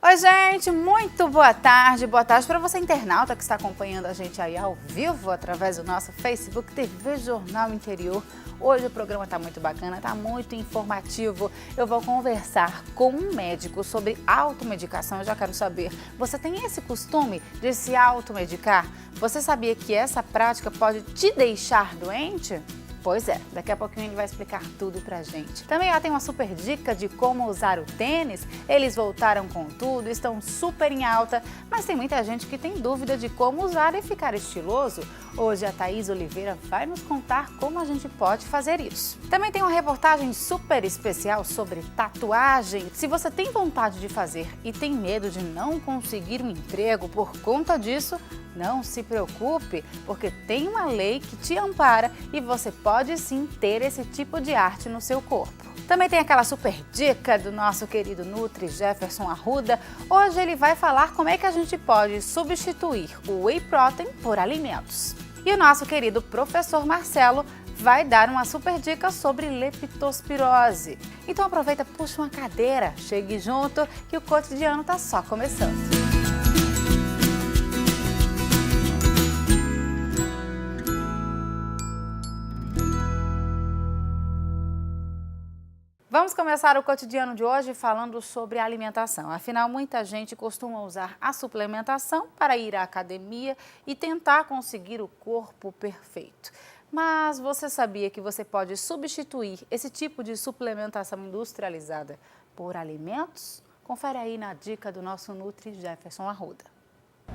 Oi, gente, muito boa tarde. Boa tarde para você, internauta, que está acompanhando a gente aí ao vivo através do nosso Facebook TV Jornal Interior. Hoje o programa está muito bacana, está muito informativo. Eu vou conversar com um médico sobre automedicação. Eu já quero saber, você tem esse costume de se automedicar? Você sabia que essa prática pode te deixar doente? Pois é, daqui a pouquinho ele vai explicar tudo pra gente. Também tem uma super dica de como usar o tênis. Eles voltaram com tudo, estão super em alta, mas tem muita gente que tem dúvida de como usar e ficar estiloso. Hoje a Thaís Oliveira vai nos contar como a gente pode fazer isso. Também tem uma reportagem super especial sobre tatuagem. Se você tem vontade de fazer e tem medo de não conseguir um emprego por conta disso, não se preocupe, porque tem uma lei que te ampara e você pode sim ter esse tipo de arte no seu corpo. Também tem aquela super dica do nosso querido Nutri Jefferson Arruda. Hoje ele vai falar como é que a gente pode substituir o whey protein por alimentos. E o nosso querido professor Marcelo vai dar uma super dica sobre leptospirose. Então aproveita, puxa uma cadeira, chegue junto que o cotidiano tá só começando. Vamos começar o cotidiano de hoje falando sobre alimentação. Afinal, muita gente costuma usar a suplementação para ir à academia e tentar conseguir o corpo perfeito. Mas você sabia que você pode substituir esse tipo de suplementação industrializada por alimentos? Confere aí na dica do nosso Nutri Jefferson Arruda.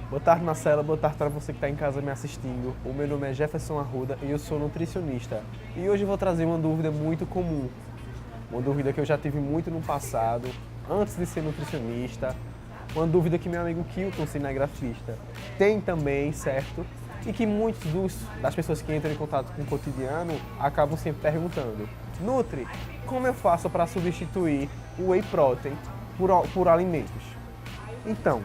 Boa tarde, Marcela. Boa tarde para você que está em casa me assistindo. O meu nome é Jefferson Arruda e eu sou nutricionista. E hoje eu vou trazer uma dúvida muito comum. Uma dúvida que eu já tive muito no passado, antes de ser nutricionista. Uma dúvida que meu amigo Kilton, cinegrafista, tem também, certo? E que muitos das pessoas que entram em contato com o cotidiano acabam sempre perguntando: Nutri, como eu faço para substituir o whey protein por alimentos? Então,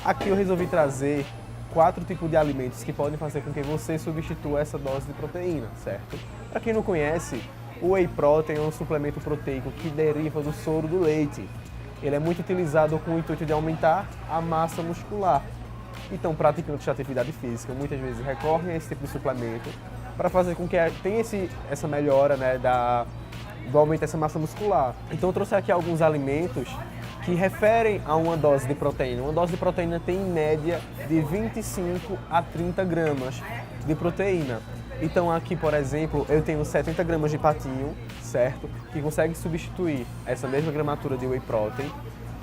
aqui eu resolvi trazer 4 tipos de alimentos que podem fazer com que você substitua essa dose de proteína, certo? Para quem não conhece, o whey protein é um suplemento proteico que deriva do soro do leite. Ele é muito utilizado com o intuito de aumentar a massa muscular. Então, praticantes de atividade física muitas vezes recorrem a esse tipo de suplemento para fazer com que tenha essa melhora, né, do aumento dessa massa muscular. Então, eu trouxe aqui alguns alimentos que referem a uma dose de proteína. Uma dose de proteína tem em média de 25 a 30 gramas de proteína. Então aqui, por exemplo, eu tenho 70 gramas de patinho, certo? Que consegue substituir essa mesma gramatura de whey protein.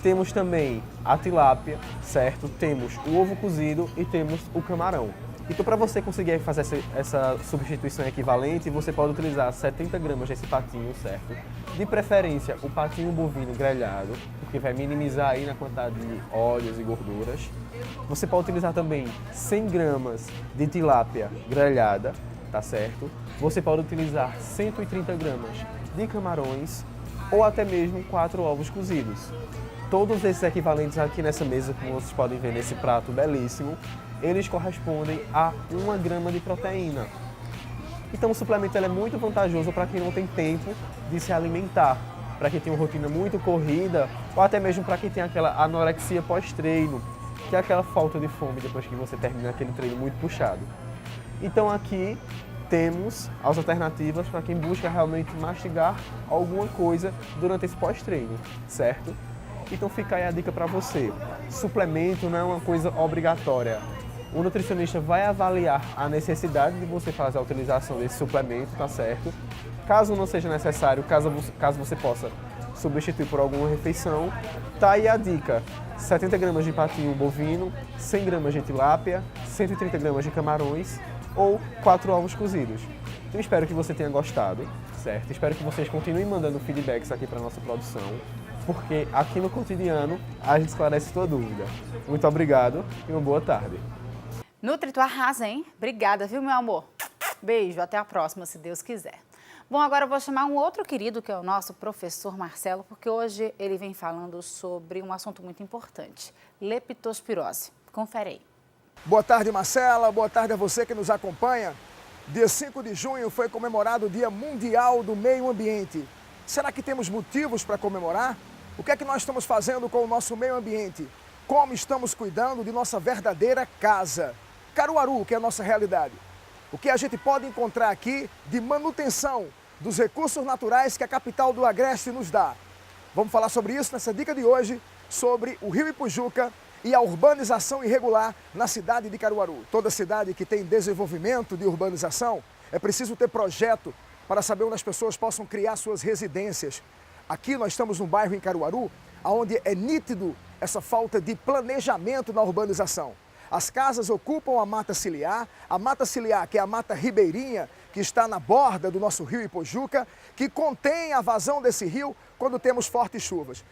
Temos também a tilápia, certo? Temos o ovo cozido e temos o camarão. Então, para você conseguir fazer essa substituição equivalente, você pode utilizar 70 gramas desse patinho, certo? De preferência, o patinho bovino grelhado, porque vai minimizar aí na quantidade de óleos e gorduras. Você pode utilizar também 100 gramas de tilápia grelhada, tá certo? Você pode utilizar 130 gramas de camarões ou até mesmo 4 ovos cozidos. Todos esses equivalentes aqui nessa mesa, como vocês podem ver nesse prato belíssimo, eles correspondem a 1 grama de proteína. Então o suplemento é muito vantajoso para quem não tem tempo de se alimentar, para quem tem uma rotina muito corrida ou até mesmo para quem tem aquela anorexia pós-treino, que é aquela falta de fome depois que você termina aquele treino muito puxado. Então aqui temos as alternativas para quem busca realmente mastigar alguma coisa durante esse pós-treino, certo? Então fica aí a dica para você. Suplemento não é uma coisa obrigatória. O nutricionista vai avaliar a necessidade de você fazer a utilização desse suplemento, tá certo? Caso não seja necessário, caso você possa substituir por alguma refeição, tá aí a dica. 70 gramas de patinho bovino, 100 gramas de tilápia, 130 gramas de camarões ou 4 ovos cozidos. Eu espero que você tenha gostado, certo? Espero que vocês continuem mandando feedbacks aqui para nossa produção, porque aqui no cotidiano a gente esclarece sua dúvida. Muito obrigado e uma boa tarde. Nutri, tu arrasa, hein? Obrigada, viu, meu amor? Beijo, até a próxima, se Deus quiser. Bom, agora eu vou chamar um outro querido, que é o nosso professor Marcelo, porque hoje ele vem falando sobre um assunto muito importante, leptospirose. Confere aí. Boa tarde, Marcela. Boa tarde a você que nos acompanha. Dia 5 de junho foi comemorado o Dia Mundial do Meio Ambiente. Será que temos motivos para comemorar? O que é que nós estamos fazendo com o nosso meio ambiente? como estamos cuidando de nossa verdadeira casa. Caruaru, que é a nossa realidade. O que a gente pode encontrar aqui de manutenção dos recursos naturais que a capital do Agreste nos dá. Vamos falar sobre isso nessa dica de hoje, sobre o Rio Ipujuca e a urbanização irregular na cidade de Caruaru. Toda cidade que tem desenvolvimento de urbanização, é preciso ter projeto para saber onde as pessoas possam criar suas residências. Aqui nós estamos num bairro em Caruaru, onde é nítido essa falta de planejamento na urbanização. As casas ocupam a mata ciliar, que é a mata ribeirinha, que está na borda do nosso rio Ipujuca, que contém a vazão desse rio quando temos fortes chuvas.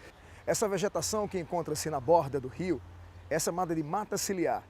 Essa vegetação que encontra-se na borda do rio, essa chamada de mata ciliar,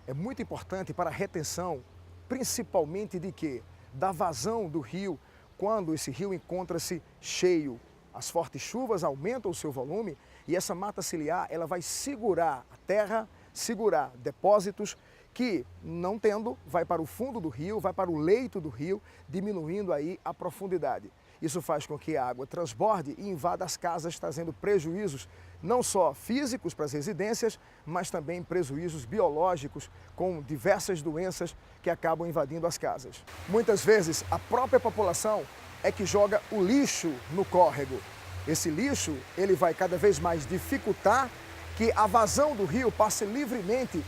é muito importante para a retenção, principalmente de quê? Da vazão do rio, quando esse rio encontra-se cheio. As fortes chuvas aumentam o seu volume e essa mata ciliar, ela vai segurar a terra, segurar depósitos que, não tendo, vai para o fundo do rio, vai para o leito do rio, diminuindo aí a profundidade. Isso faz com que a água transborde e invada as casas, trazendo prejuízos não só físicos para as residências, mas também prejuízos biológicos com diversas doenças que acabam invadindo as casas. Muitas vezes, a própria população é que joga o lixo no córrego. Esse lixo, ele vai cada vez mais dificultar que a vazão do rio passe livremente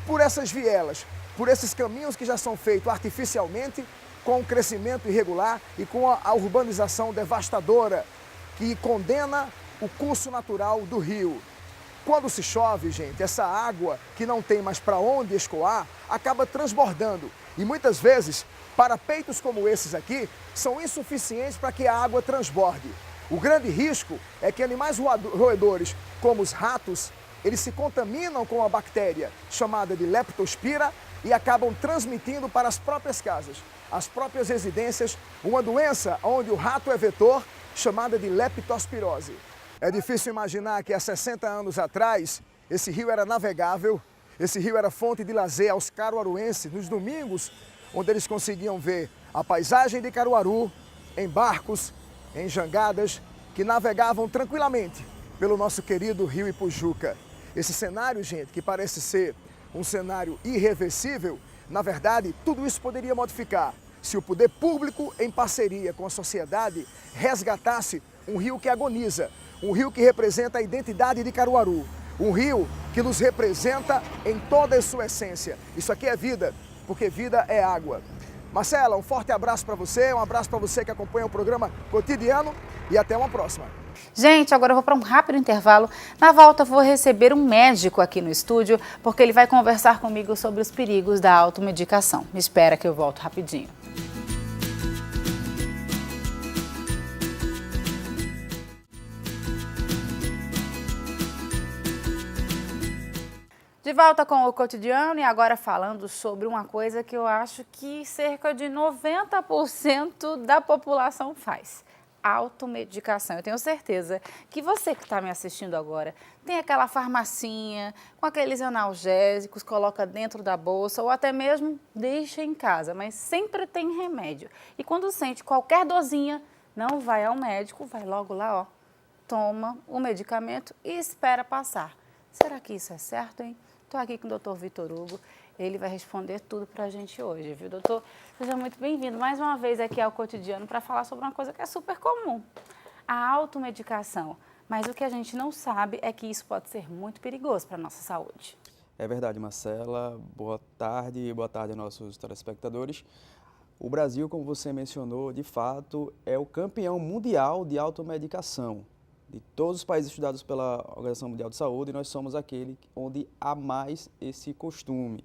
por essas vielas, por esses caminhos que já são feitos artificialmente, com o crescimento irregular e com a urbanização devastadora que condena o curso natural do rio. Quando se chove, gente, essa água que não tem mais para onde escoar, acaba transbordando. E muitas vezes, parapeitos como esses aqui são insuficientes para que a água transborde. O grande risco é que animais roedores, como os ratos, eles se contaminam com a bactéria chamada de leptospira e acabam transmitindo para as próprias casas, as próprias residências, uma doença onde o rato é vetor, chamada de leptospirose. É difícil imaginar que há 60 anos atrás, esse rio era navegável, esse rio era fonte de lazer aos caruaruenses nos domingos, onde eles conseguiam ver a paisagem de Caruaru em barcos, em jangadas, que navegavam tranquilamente pelo nosso querido rio Ipujuca. Esse cenário, gente, que parece ser um cenário irreversível, na verdade, tudo isso poderia modificar se o poder público, em parceria com a sociedade, resgatasse um rio que agoniza, um rio que representa a identidade de Caruaru, um rio que nos representa em toda a sua essência. Isso aqui é vida, porque vida é água. Marcela, um forte abraço para você, um abraço para você que acompanha o programa Cotidiano e até uma próxima. Gente, agora eu vou para um rápido intervalo. Na volta, vou receber um médico aqui no estúdio, porque ele vai conversar comigo sobre os perigos da automedicação. Me espera que eu volto rapidinho. De volta com o Cotidiano e agora falando sobre uma coisa que eu acho que cerca de 90% da população faz. Automedicação. Eu tenho certeza que você que está me assistindo agora tem aquela farmacinha com aqueles analgésicos, coloca dentro da bolsa ou até mesmo deixa em casa, mas sempre tem remédio. E quando sente qualquer dorzinha, não vai ao médico, vai logo lá, ó, toma o medicamento e espera passar. Será que isso é certo, hein? Estou aqui com o Dr. Vitor Hugo, ele vai responder tudo para a gente hoje, viu, doutor? Seja muito bem-vindo mais uma vez aqui ao Cotidiano para falar sobre uma coisa que é super comum, a automedicação. Mas o que a gente não sabe é que isso pode ser muito perigoso para a nossa saúde. É verdade, Marcela. Boa tarde a nossos telespectadores. O Brasil, como você mencionou, de fato, é o campeão mundial de automedicação. De todos os países estudados pela Organização Mundial de Saúde, nós somos aquele onde há mais esse costume.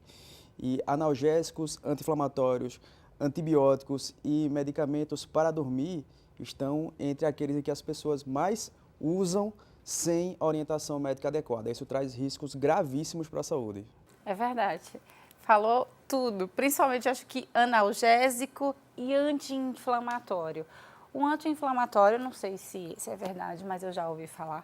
E analgésicos, anti-inflamatórios, antibióticos e medicamentos para dormir estão entre aqueles que as pessoas mais usam sem orientação médica adequada. Isso traz riscos gravíssimos para a saúde. É verdade. Falou tudo, principalmente acho que analgésico e anti-inflamatório. O anti-inflamatório, não sei se é verdade, mas eu já ouvi falar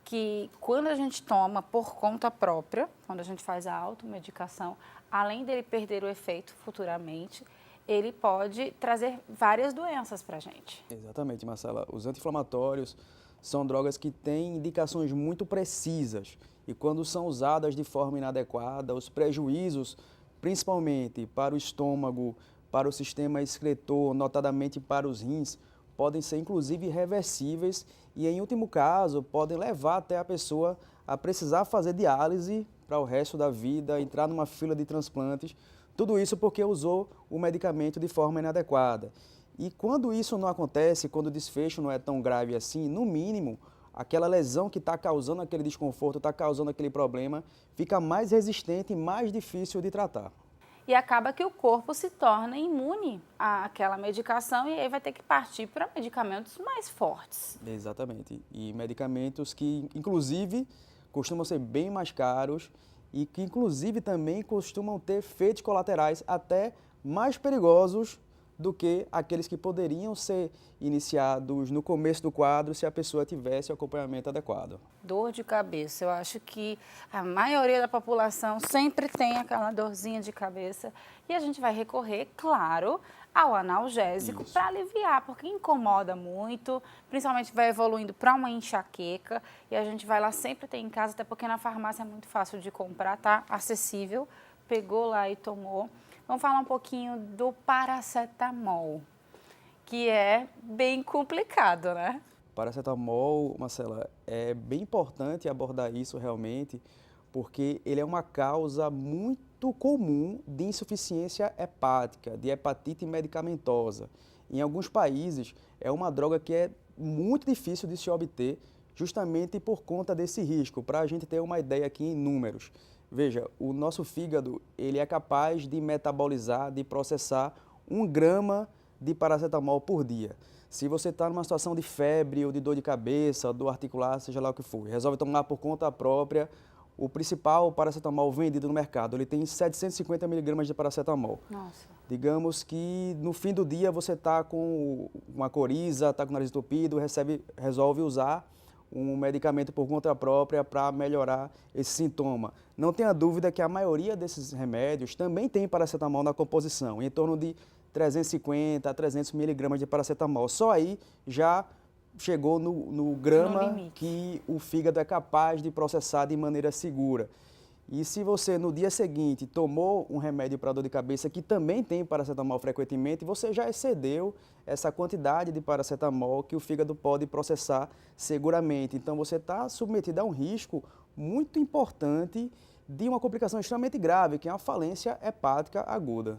que quando a gente toma por conta própria, quando a gente faz a automedicação, além dele perder o efeito futuramente, ele pode trazer várias doenças para a gente. Exatamente, Marcela. Os anti-inflamatórios são drogas que têm indicações muito precisas e quando são usadas de forma inadequada, os prejuízos, principalmente para o estômago, para o sistema excretor, notadamente para os rins, podem ser inclusive irreversíveis e, em último caso, podem levar até a pessoa a precisar fazer diálise para o resto da vida, entrar numa fila de transplantes, tudo isso porque usou o medicamento de forma inadequada. E quando isso não acontece, quando o desfecho não é tão grave assim, no mínimo, aquela lesão que está causando aquele desconforto, está causando aquele problema, fica mais resistente e mais difícil de tratar. E acaba que o corpo se torna imune àquela medicação e aí vai ter que partir para medicamentos mais fortes. Exatamente. E medicamentos que, inclusive, costumam ser bem mais caros e que, inclusive, também costumam ter efeitos colaterais até mais perigosos do que aqueles que poderiam ser iniciados no começo do quadro se a pessoa tivesse o acompanhamento adequado. Dor de cabeça, eu acho que a maioria da população sempre tem aquela dorzinha de cabeça e a gente vai recorrer, claro, ao analgésico para aliviar, porque incomoda muito, principalmente vai evoluindo para uma enxaqueca e a gente vai lá sempre ter em casa, até porque na farmácia é muito fácil de comprar, tá? Acessível, pegou lá e tomou. Vamos falar um pouquinho do paracetamol, que é bem complicado, né? Paracetamol, Marcela, é bem importante abordar isso realmente, porque ele é uma causa muito comum de insuficiência hepática, de hepatite medicamentosa. Em alguns países, é uma droga que é muito difícil de se obter, justamente por conta desse risco, para a gente ter uma ideia aqui em números. Veja, o nosso fígado ele é capaz de metabolizar, de processar 1 grama de paracetamol por dia. Se você está numa situação de febre ou de dor de cabeça, dor articular, seja lá o que for, resolve tomar por conta própria, o principal paracetamol vendido no mercado, ele tem 750 miligramas de paracetamol. Nossa. Digamos que no fim do dia você está com uma coriza, está com o nariz entupido, resolve usar um medicamento por conta própria para melhorar esse sintoma. Não tenha dúvida que a maioria desses remédios também tem paracetamol na composição, em torno de 350 a 300 miligramas de paracetamol. Só aí já chegou no grama que o fígado é capaz de processar de maneira segura. E se você no dia seguinte tomou um remédio para dor de cabeça que também tem paracetamol frequentemente, você já excedeu essa quantidade de paracetamol que o fígado pode processar seguramente. Então você está submetido a um risco muito importante de uma complicação extremamente grave, que é a falência hepática aguda.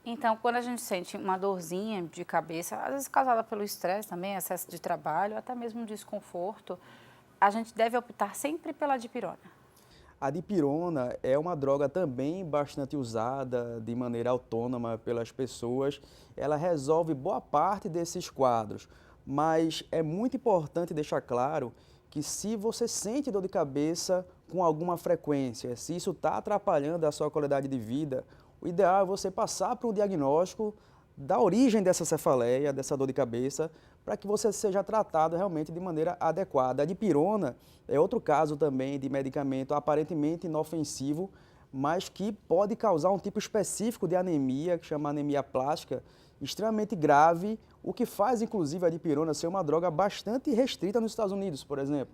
Então, quando a gente sente uma dorzinha de cabeça, às vezes causada pelo estresse também, excesso de trabalho, até mesmo desconforto, a gente deve optar sempre pela dipirona. A dipirona é uma droga também bastante usada de maneira autônoma pelas pessoas. Ela resolve boa parte desses quadros, mas é muito importante deixar claro que se você sente dor de cabeça com alguma frequência, se isso está atrapalhando a sua qualidade de vida, o ideal é você passar para um diagnóstico da origem dessa cefaleia, dessa dor de cabeça, para que você seja tratado realmente de maneira adequada. A dipirona é outro caso também de medicamento aparentemente inofensivo, mas que pode causar um tipo específico de anemia, que chama anemia plástica, extremamente grave, o que faz inclusive a dipirona ser uma droga bastante restrita nos Estados Unidos, por exemplo.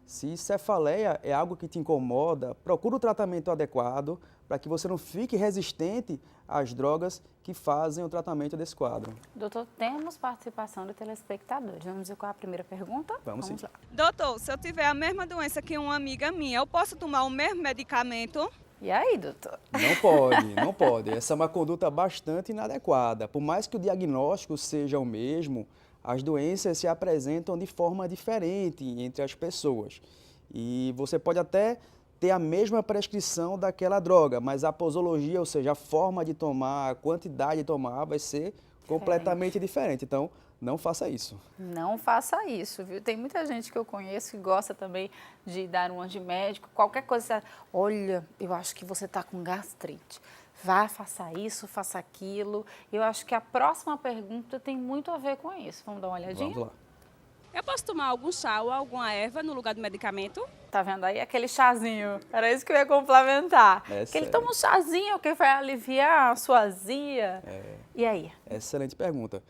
Se cefaleia é algo que te incomoda, procure o tratamento adequado para que você não fique resistente às drogas que fazem o tratamento desse quadro. Doutor, temos participação de telespectadores. Vamos ver qual é a primeira pergunta? Vamos sim. lá. Doutor, se eu tiver a mesma doença que uma amiga minha, eu posso tomar o mesmo medicamento? E aí, doutor? Não pode. Essa é uma conduta bastante inadequada. Por mais que o diagnóstico seja o mesmo, as doenças se apresentam de forma diferente entre as pessoas. E você pode até ter a mesma prescrição daquela droga, mas a posologia, ou seja, a forma de tomar, a quantidade de tomar, vai ser completamente diferente. Então, não faça isso. Não faça isso, viu? Tem muita gente que eu conheço que gosta também de dar um antimédico, qualquer coisa. Olha, eu acho que você está com gastrite. Vá, faça isso, faça aquilo. Eu acho que a próxima pergunta tem muito a ver com isso. Vamos dar uma olhadinha? Vamos lá. Eu posso tomar algum chá ou alguma erva no lugar do medicamento? Tá vendo aí aquele chazinho? Era isso que eu ia complementar. É que ele sério. toma um chazinho que vai aliviar a sua azia. E aí? Excelente pergunta.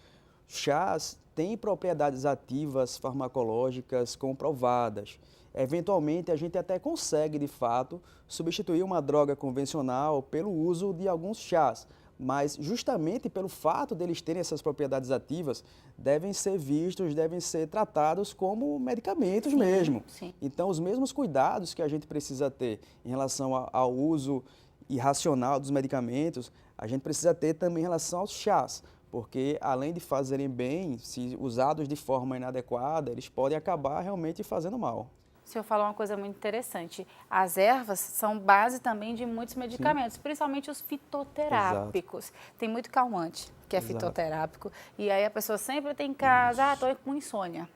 Chás têm propriedades ativas farmacológicas comprovadas. eventualmente a gente até consegue, de fato, substituir uma droga convencional pelo uso de alguns chás. Mas justamente pelo fato deles terem essas propriedades ativas, devem ser vistos, devem ser tratados como medicamentos mesmo. Sim. Então, os mesmos cuidados que a gente precisa ter em relação ao uso irracional dos medicamentos, a gente precisa ter também em relação aos chás, porque além de fazerem bem, se usados de forma inadequada, eles podem acabar realmente fazendo mal. O senhor falou uma coisa muito interessante. As ervas são base também de muitos medicamentos, principalmente os fitoterápicos. Exato. Tem muito calmante, que é fitoterápico, e aí a pessoa sempre tem em casa, estou com insônia.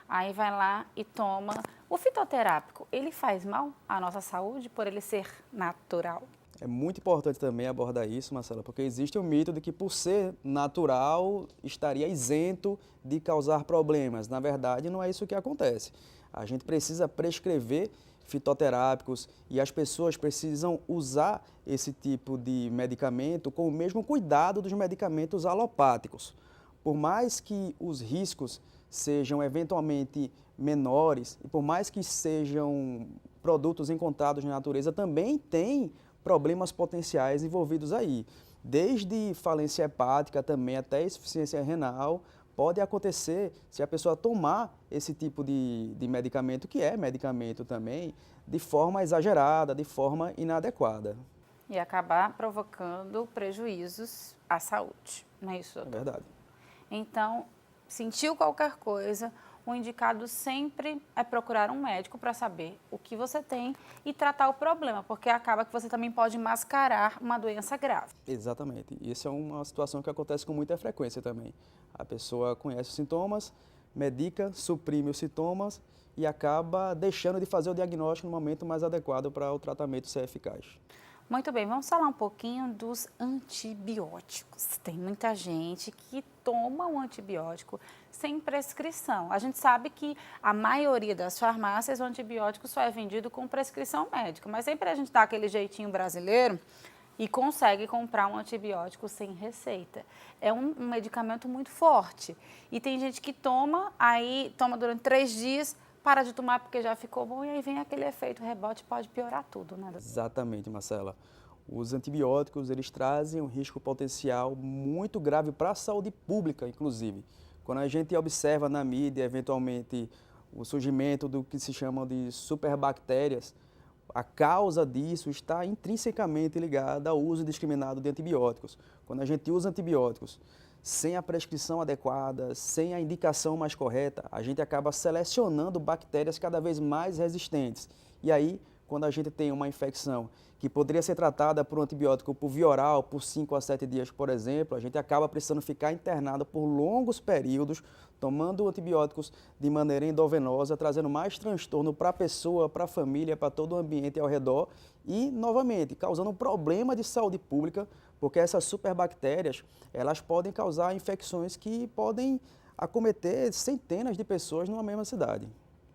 Aí vai lá e toma. O fitoterápico, ele faz mal à nossa saúde por ele ser natural? É muito importante também abordar isso, Marcela, porque existe o mito de que por ser natural estaria isento de causar problemas. Na verdade, não é isso que acontece. A gente precisa prescrever fitoterápicos e as pessoas precisam usar esse tipo de medicamento com o mesmo cuidado dos medicamentos alopáticos. Por mais que os riscos sejam eventualmente menores e por mais que sejam produtos encontrados na natureza, também tem problemas potenciais envolvidos aí. Desde falência hepática também até insuficiência renal, pode acontecer se a pessoa tomar esse tipo de medicamento, que é medicamento também, de forma exagerada, de forma inadequada. E acabar provocando prejuízos à saúde, não é isso, doutor? É verdade. Então, sentiu qualquer coisa, o indicado sempre é procurar um médico para saber o que você tem e tratar o problema, porque acaba que você também pode mascarar uma doença grave. Exatamente. Isso é uma situação que acontece com muita frequência também. A pessoa conhece os sintomas, medica, suprime os sintomas e acaba deixando de fazer o diagnóstico no momento mais adequado para o tratamento ser eficaz. Muito bem, vamos falar um pouquinho dos antibióticos. Tem muita gente que toma um antibiótico sem prescrição. A gente sabe que a maioria das farmácias o antibiótico só é vendido com prescrição médica, mas sempre a gente dá aquele jeitinho brasileiro e consegue comprar um antibiótico sem receita. É um medicamento muito forte e tem gente que toma durante 3 dias, para de tomar porque já ficou bom e aí vem aquele efeito rebote, pode piorar tudo, né? Exatamente, Marcela. Os antibióticos, eles trazem um risco potencial muito grave para a saúde pública, inclusive. Quando a gente observa na mídia, eventualmente, o surgimento do que se chama de superbactérias, a causa disso está intrinsecamente ligada ao uso indiscriminado de antibióticos. Quando a gente usa antibióticos sem a prescrição adequada, sem a indicação mais correta, a gente acaba selecionando bactérias cada vez mais resistentes. E aí, quando a gente tem uma infecção que poderia ser tratada por um antibiótico por via oral por 5 a 7 dias, por exemplo, a gente acaba precisando ficar internado por longos períodos, tomando antibióticos de maneira endovenosa, trazendo mais transtorno para a pessoa, para a família, para todo o ambiente ao redor e, novamente, causando um problema de saúde pública, porque essas superbactérias, elas podem causar infecções que podem acometer centenas de pessoas numa mesma cidade.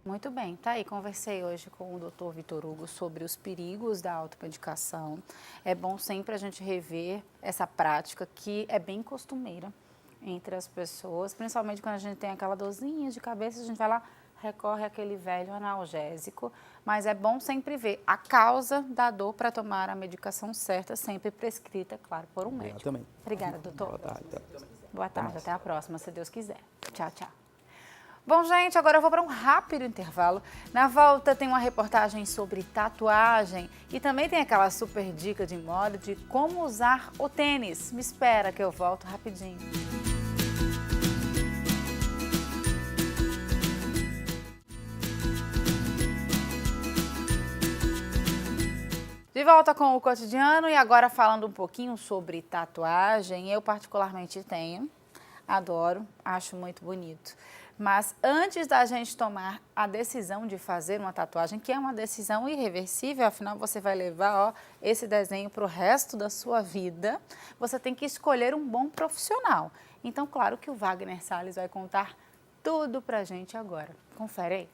Muito bem, tá aí, conversei hoje com o Dr. Vitor Hugo sobre os perigos da automedicação. É bom sempre a gente rever essa prática que é bem costumeira entre as pessoas, principalmente quando a gente tem aquela dorzinha de cabeça, a gente vai lá, recorre àquele velho analgésico, mas é bom sempre ver a causa da dor para tomar a medicação certa, sempre prescrita, claro, por um médico. Também. Obrigada, doutor. Boa tarde. Boa tarde, até a próxima, se Deus quiser. Tchau, tchau. Bom, gente, agora eu vou para um rápido intervalo. Na volta tem uma reportagem sobre tatuagem e também tem aquela super dica de moda de como usar o tênis. Me espera que eu volto rapidinho. De volta com o cotidiano e agora falando um pouquinho sobre tatuagem. Eu particularmente tenho, adoro, acho muito bonito. Mas antes da gente tomar a decisão de fazer uma tatuagem, que é uma decisão irreversível, afinal você vai levar esse desenho para o resto da sua vida, você tem que escolher um bom profissional. Então, claro que o Wagner Salles vai contar tudo para a gente agora. Confere aí.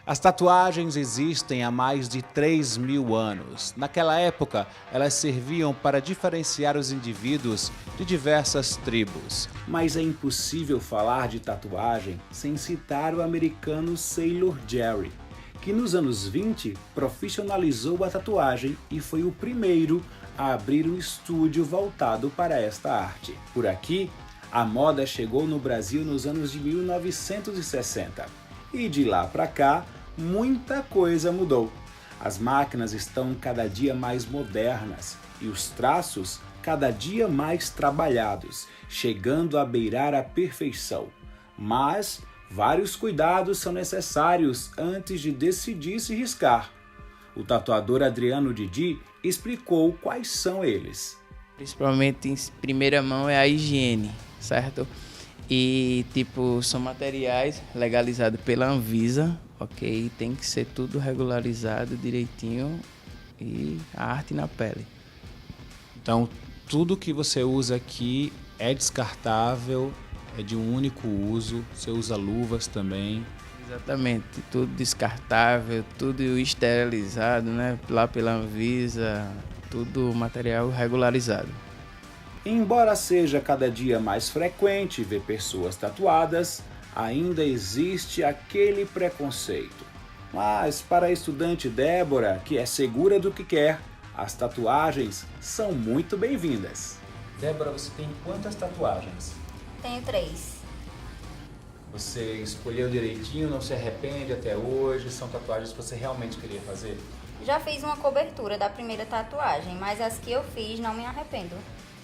As tatuagens existem há mais de 3.000 anos. Naquela época, elas serviam para diferenciar os indivíduos de diversas tribos. Mas é impossível falar de tatuagem sem citar o americano Sailor Jerry, que nos anos 20 profissionalizou a tatuagem e foi o primeiro a abrir um estúdio voltado para esta arte. Por aqui, a moda chegou no Brasil nos anos de 1960 e de lá para cá, muita coisa mudou. As máquinas estão cada dia mais modernas e os traços cada dia mais trabalhados, chegando a beirar a perfeição. Mas vários cuidados são necessários antes de decidir se riscar. O tatuador Adriano Didi explicou quais são eles. Principalmente em primeira mão é a higiene, certo? E são materiais legalizados pela Anvisa, ok? Tem que ser tudo regularizado direitinho e a arte na pele. Então, tudo que você usa aqui é descartável, é de um único uso, você usa luvas também. Exatamente, tudo descartável, tudo esterilizado, né? Lá pela Anvisa, tudo material regularizado. Embora seja cada dia mais frequente ver pessoas tatuadas, ainda existe aquele preconceito. Mas para a estudante Débora, que é segura do que quer, as tatuagens são muito bem-vindas. Débora, você tem quantas tatuagens? Tenho 3. Você escolheu direitinho, não se arrepende até hoje? São tatuagens que você realmente queria fazer? Já fiz uma cobertura da primeira tatuagem, mas as que eu fiz não me arrependo.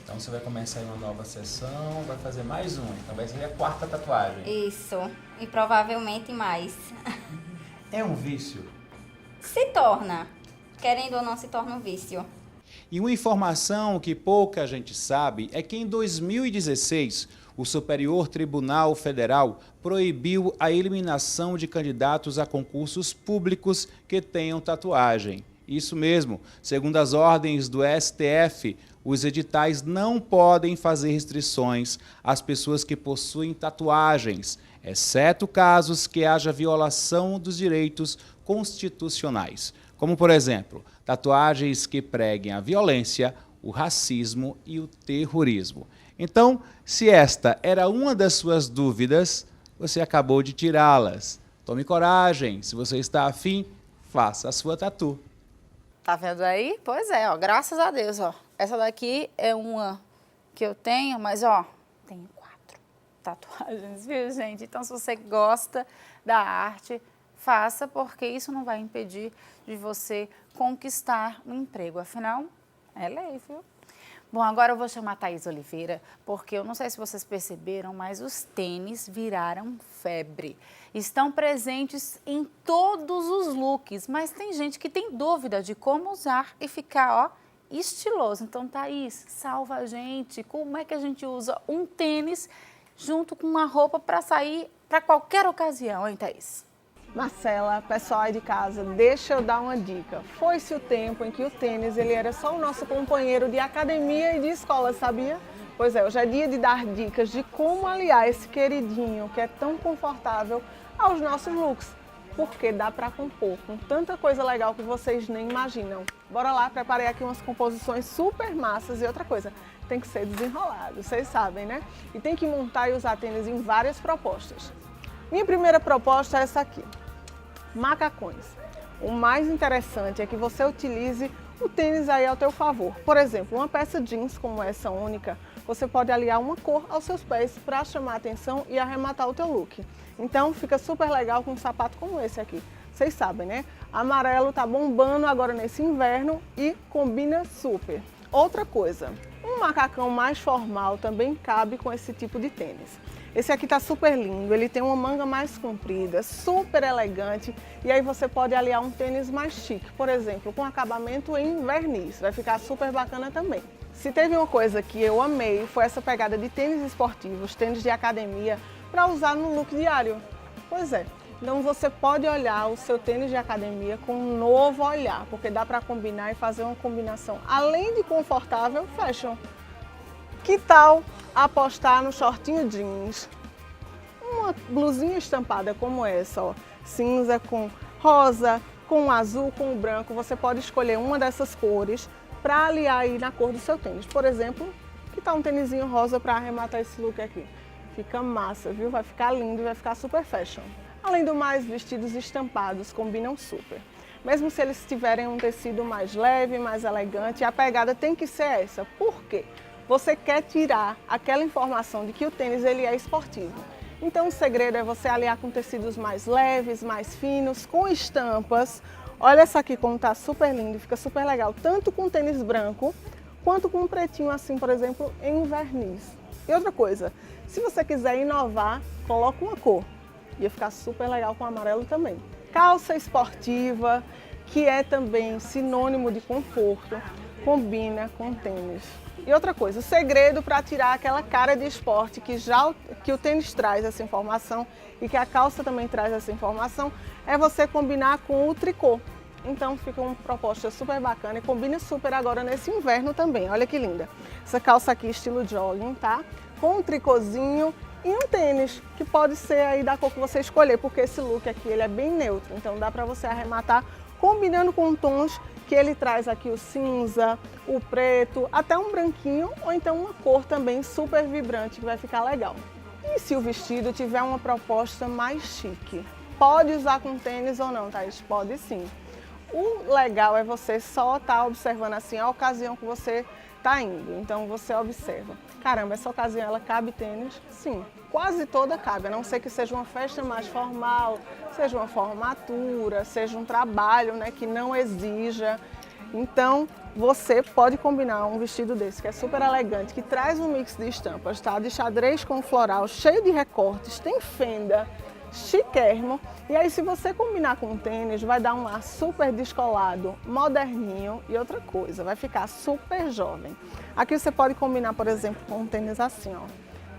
Então você vai começar em uma nova sessão, vai fazer mais uma, então vai ser a 4ª tatuagem. Isso, e provavelmente mais. É um vício? Se torna. Querendo ou não, se torna um vício. E uma informação que pouca gente sabe é que em 2016, o Superior Tribunal Federal proibiu a eliminação de candidatos a concursos públicos que tenham tatuagem. Isso mesmo, segundo as ordens do STF, os editais não podem fazer restrições às pessoas que possuem tatuagens, exceto casos que haja violação dos direitos constitucionais, como, por exemplo, tatuagens que preguem a violência, o racismo e o terrorismo. Então, se esta era uma das suas dúvidas, você acabou de tirá-las. Tome coragem, se você está afim, faça a sua tatu. Tá vendo aí? Pois é, ó, graças a Deus, ó. Essa daqui é uma que eu tenho, mas, ó, tenho 4 tatuagens, viu, gente? Então, se você gosta da arte, faça, porque isso não vai impedir de você conquistar um emprego. Afinal, é lei, viu? Bom, agora eu vou chamar a Thaís Oliveira, porque eu não sei se vocês perceberam, mas os tênis viraram febre. Estão presentes em todos os looks, mas tem gente que tem dúvida de como usar e ficar, ó, estiloso. Então, Thaís, salva a gente. Como é que a gente usa um tênis junto com uma roupa para sair para qualquer ocasião, hein, Thaís? Marcela, pessoal aí de casa, deixa eu dar uma dica. Foi-se o tempo em que o tênis ele era só o nosso companheiro de academia e de escola, sabia? Pois é, hoje é dia de dar dicas de como aliar esse queridinho que é tão confortável aos nossos looks, porque dá para compor com tanta coisa legal que vocês nem imaginam. Bora lá, preparei aqui umas composições super massas e outra coisa, tem que ser desenrolado, vocês sabem, né? E tem que montar e usar tênis em várias propostas. Minha primeira proposta é essa aqui, macacões. O mais interessante é que você utilize o tênis aí ao teu favor. Por exemplo, uma peça jeans como essa única, você pode aliar uma cor aos seus pés para chamar a atenção e arrematar o teu look. Então fica super legal com um sapato como esse aqui. Vocês sabem, né? Amarelo tá bombando agora nesse inverno e combina super. Outra coisa, um macacão mais formal também cabe com esse tipo de tênis. Esse aqui tá super lindo, ele tem uma manga mais comprida, super elegante, e aí você pode aliar um tênis mais chique, por exemplo, com acabamento em verniz, vai ficar super bacana também. Se teve uma coisa que eu amei, foi essa pegada de tênis esportivos, tênis de academia, para usar no look diário. Pois é, então você pode olhar o seu tênis de academia com um novo olhar, porque dá para combinar e fazer uma combinação, além de confortável, fashion. Que tal apostar no shortinho jeans? Uma blusinha estampada como essa, ó, cinza com rosa, com azul, com branco. Você pode escolher uma dessas cores para aliar aí na cor do seu tênis. Por exemplo, que tal um tênisinho rosa para arrematar esse look aqui? Fica massa, viu? Vai ficar lindo e vai ficar super fashion. Além do mais, vestidos estampados combinam super. Mesmo se eles tiverem um tecido mais leve, mais elegante, a pegada tem que ser essa. Por quê? Você quer tirar aquela informação de que o tênis ele é esportivo. Então o segredo é você aliar com tecidos mais leves, mais finos, com estampas. Olha essa aqui como tá super lindo, fica super legal, tanto com tênis branco, quanto com um pretinho assim, por exemplo, em verniz. E outra coisa, se você quiser inovar, coloca uma cor. Ia ficar super legal com amarelo também. Calça esportiva, que é também sinônimo de conforto, combina com tênis. E outra coisa, o segredo para tirar aquela cara de esporte que o tênis traz essa informação e que a calça também traz essa informação, é você combinar com o tricô. Então fica uma proposta super bacana e combina super agora nesse inverno também. Olha que linda. Essa calça aqui estilo jogging, tá? Com um tricôzinho e um tênis, que pode ser aí da cor que você escolher, porque esse look aqui ele é bem neutro, então dá para você arrematar combinando com tons que ele traz aqui, o cinza, o preto, até um branquinho ou então uma cor também super vibrante que vai ficar legal. E se o vestido tiver uma proposta mais chique? Pode usar com tênis ou não, Thaís? Pode sim. O legal é você só estar observando assim a ocasião que você está indo. Então você observa. Caramba, essa ocasião ela cabe tênis? Sim, quase toda cabe, a não ser que seja uma festa mais formal, seja uma formatura, seja um trabalho, né, que não exija. Então você pode combinar um vestido desse, que é super elegante, que traz um mix de estampas, tá? De xadrez com floral, cheio de recortes, tem fenda, chiquérrimo. E aí se você combinar com tênis, vai dar um ar super descolado, moderninho e outra coisa, vai ficar super jovem. Aqui você pode combinar, por exemplo, com um tênis assim, ó,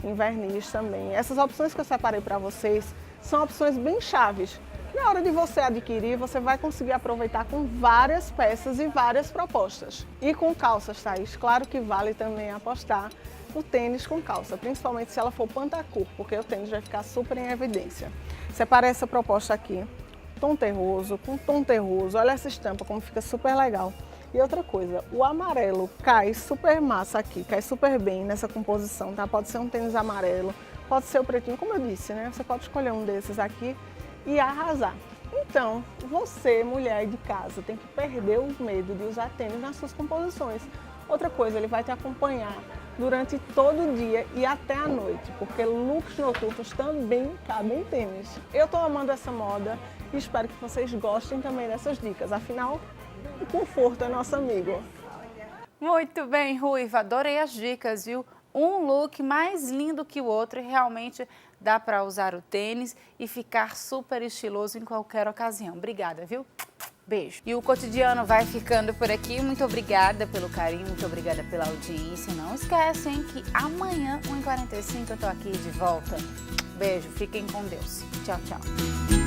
em verniz também. Essas opções que eu separei para vocês são opções bem chaves. Na hora de você adquirir, você vai conseguir aproveitar com várias peças e várias propostas. E com calças, Thaís, claro que vale também apostar no tênis com calça, principalmente se ela for pantacur, porque o tênis vai ficar super em evidência. Separei essa proposta aqui, tom terroso, com tom terroso, olha essa estampa como fica super legal. E outra coisa, o amarelo cai super massa aqui, cai super bem nessa composição, tá? Pode ser um tênis amarelo, pode ser o pretinho, como eu disse, né? Você pode escolher um desses aqui e arrasar. Então, você, mulher de casa, tem que perder o medo de usar tênis nas suas composições. Outra coisa, ele vai te acompanhar durante todo o dia e até a noite, porque looks noturnos também cabem em tênis. Eu estou amando essa moda e espero que vocês gostem também dessas dicas, afinal, o conforto é nosso amigo. Muito bem, Ruiva, adorei as dicas, viu? Um look mais lindo que o outro e realmente dá para usar o tênis e ficar super estiloso em qualquer ocasião. Obrigada, viu? Beijo. E o Cotidiano vai ficando por aqui. Muito obrigada pelo carinho, muito obrigada pela audiência. Não esquecem que amanhã, 1h45, eu tô aqui de volta. Beijo, fiquem com Deus. Tchau, tchau.